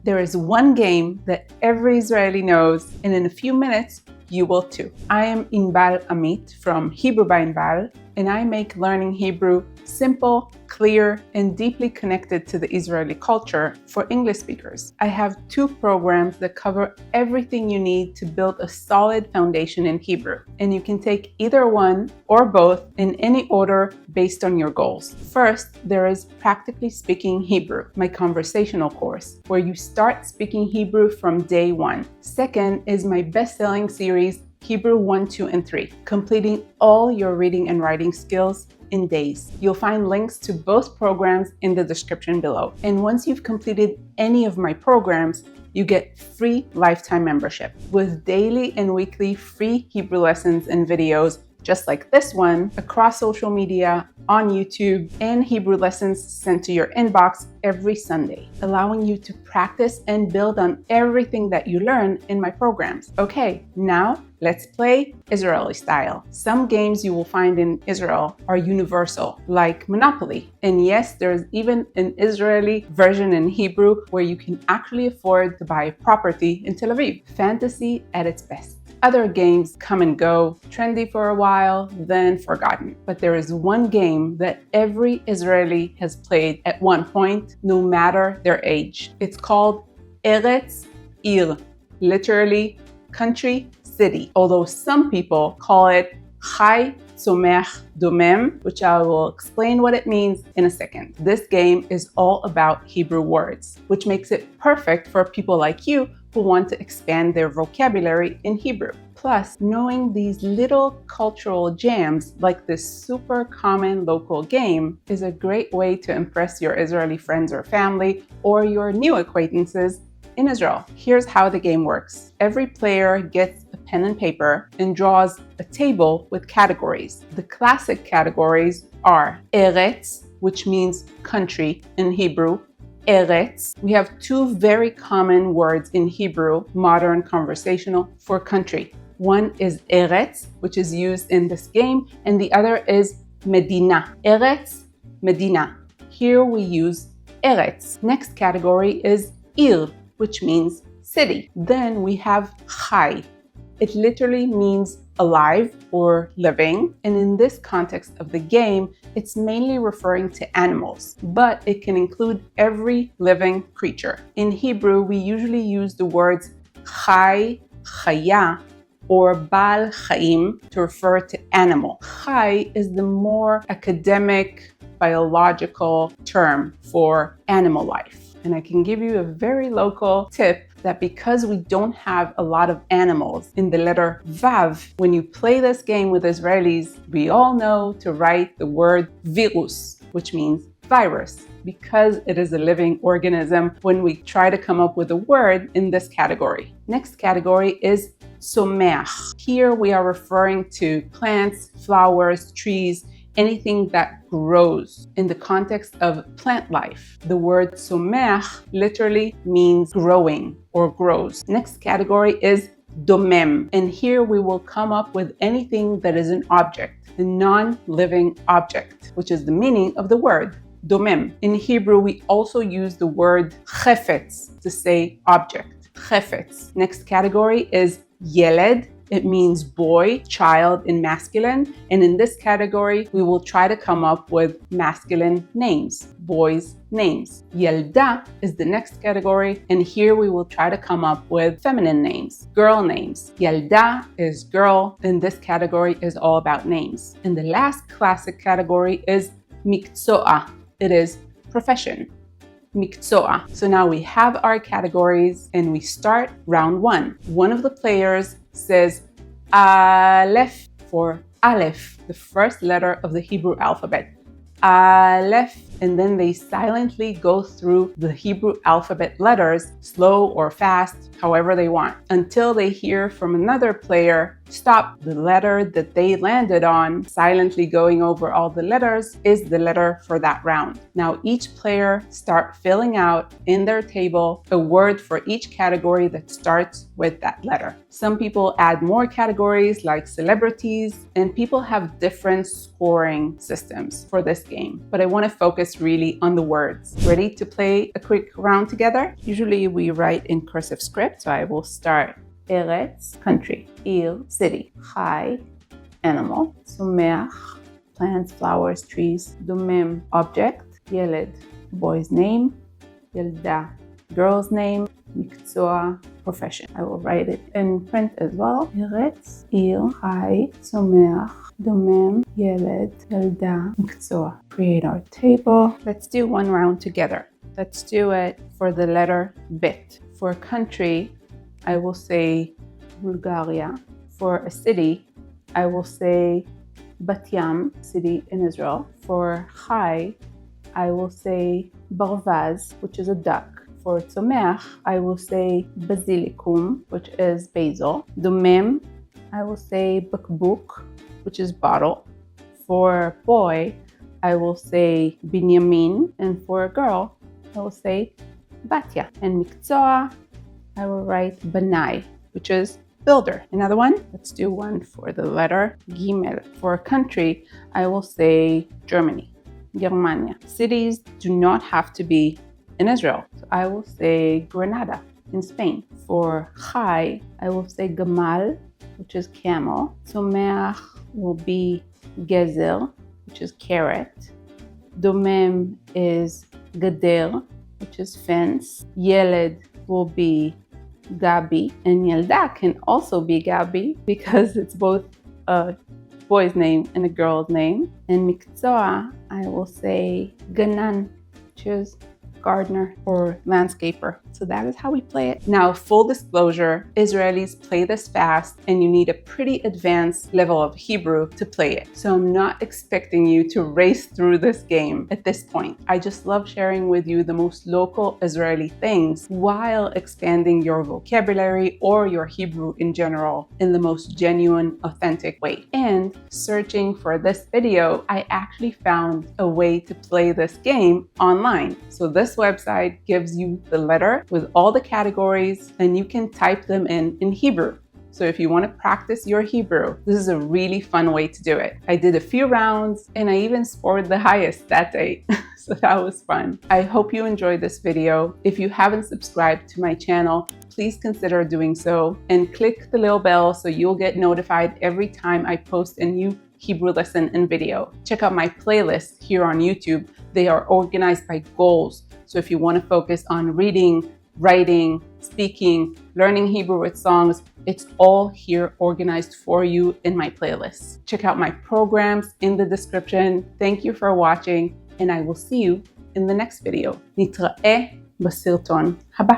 There is one game that every Israeli knows, and in a few minutes, you will too. I am Inbal Amit from Hebrew by Inbal, and I make learning Hebrew simple, clear, and deeply connected to the Israeli culture for English speakers. I have 2 programs that cover everything you need to build a solid foundation in Hebrew, and you can take either one or both in any order based on your goals. First, there is Practically Speaking Hebrew, my conversational course, where you start speaking Hebrew from day 1. Second is my best-selling series, Hebrew 1, 2, and 3, completing all your reading and writing skills in days. You'll find links to both programs in the description below. And once you've completed any of my programs, you get free lifetime membership with daily and weekly free Hebrew lessons and videos just like this one across social media, on YouTube, and Hebrew lessons sent to your inbox every Sunday, allowing you to practice and build on everything that you learn in my programs. Okay, now let's play Israeli style. Some games you will find in Israel are universal, like Monopoly. And yes, there's even an Israeli version in Hebrew where you can actually afford to buy a property in Tel Aviv. Fantasy at its best. Other games come and go, trendy for a while, then forgotten. But there is one game that every Israeli has played at one point, no matter their age. It's called Eretz Ir, literally country, city. Although some people call it Chai Tzomech Domem, which I will explain what it means in a second. This game is all about Hebrew words, which makes it perfect for people like you who want to expand their vocabulary in Hebrew. Plus, knowing these little cultural gems like this super common local game is a great way to impress your Israeli friends or family or your new acquaintances in Israel. Here's how the game works. Every player gets a pen and paper and draws a table with categories. The classic categories are Eretz, which means country in Hebrew, Eretz. We have 2 very common words in Hebrew, modern conversational, for country. One is Eretz, which is used in this game, and the other is Medina. Eretz, Medina. Here we use Eretz. Next category is Ir, which means city. Then we have Chai. It literally means alive or living, and in this context of the game, it's mainly referring to animals, but it can include every living creature. In Hebrew, we usually use the words Chai, Chaya, or Bal Chaim to refer to animal. Chai is the more academic, biological term for animal life. And I can give you a very local tip that because we don't have a lot of animals in the letter Vav, when you play this game with Israelis, we all know to write the word virus, which means virus, because it is a living organism when we try to come up with a word in this category. Next category is Someach. Here we are referring to plants, flowers, trees, anything that grows in the context of plant life. The word someach literally means growing or grows. Next category is domem, and here we will come up with anything that is an object, a non-living object, which is the meaning of the word domem. In Hebrew, we also use the word chefetz to say object, chefetz. Next category is Yeled. It means boy, child in masculine. And in this category, we will try to come up with masculine names, boys' names. Yelda is the next category. And here we will try to come up with feminine names, girl names. Yelda is girl. And this category is all about names. And the last classic category is mikzoa. It is profession. Mikzoa. So now we have our categories and we start round 1. One of the players says Aleph for Aleph, the first letter of the Hebrew alphabet. Aleph, and then they silently go through the Hebrew alphabet letters, slow or fast, however they want, until they hear from another player, stop, the letter that they landed on, silently going over all the letters, is the letter for that round. Now each player start filling out in their table a word for each category that starts with that letter. Some people add more categories like celebrities, and people have different scoring systems for this game, but I want to focus focus really on the words. Ready to play a quick round together? Usually we write in cursive script, so I will start. Eretz, country. Ir, city. Chai, animal. Tzomeach, plants, flowers, trees. Domem, object. Yeled, boy's name. Yelda, girl's name. Miktsua, profession. I will write it in print as well. Eretz, ir, chai, tzomeach, domem, yeled, yelda, miktsua. Create our table. Let's do one round together. Let's do it for the letter bit. For country, I will say Bulgaria. For a city, I will say Bat Yam, city in Israel. For chai, I will say Barvaz, which is a duck. For tzomeach, I will say basilicum, which is basil. Domem, I will say bakbuk, which is bottle. For boy, I will say binyamin. And for a girl, I will say batya. And miktsua, I will write banai, which is builder. Another one, let's do one for the letter gimel. For a country, I will say Germany, Germania. Cities do not have to be in Israel. So I will say Granada in Spain. For chai, I will say gamal, which is camel. Tzomeach will be gezer, which is carrot. Domem is gader, which is fence. Yeled will be gabi, and yelda can also be gabi because it's both a boy's name and a girl's name. And miktsua, I will say ganan, which is gardener or landscaper. So that is how we play it. Now, full disclosure, Israelis play this fast and you need a pretty advanced level of Hebrew to play it. So I'm not expecting you to race through this game at this point. I just love sharing with you the most local Israeli things while expanding your vocabulary or your Hebrew in general in the most genuine, authentic way. And searching for this video, I actually found a way to play this game online. So this website gives you the letter with all the categories and you can type them in Hebrew. So if you want to practice your Hebrew, this is a really fun way to do it. I did a few rounds and I even scored the highest that day. So that was fun. I hope you enjoyed this video. If you haven't subscribed to my channel, please consider doing so and click the little bell so you'll get notified every time I post a new Hebrew lesson and video. Check out my playlists here on YouTube. They are organized by goals. So if you want to focus on reading, writing, speaking, learning Hebrew with songs, it's all here organized for you in my playlists. Check out my programs in the description. Thank you for watching, and I will see you in the next video. נתראה בסרטון הבא.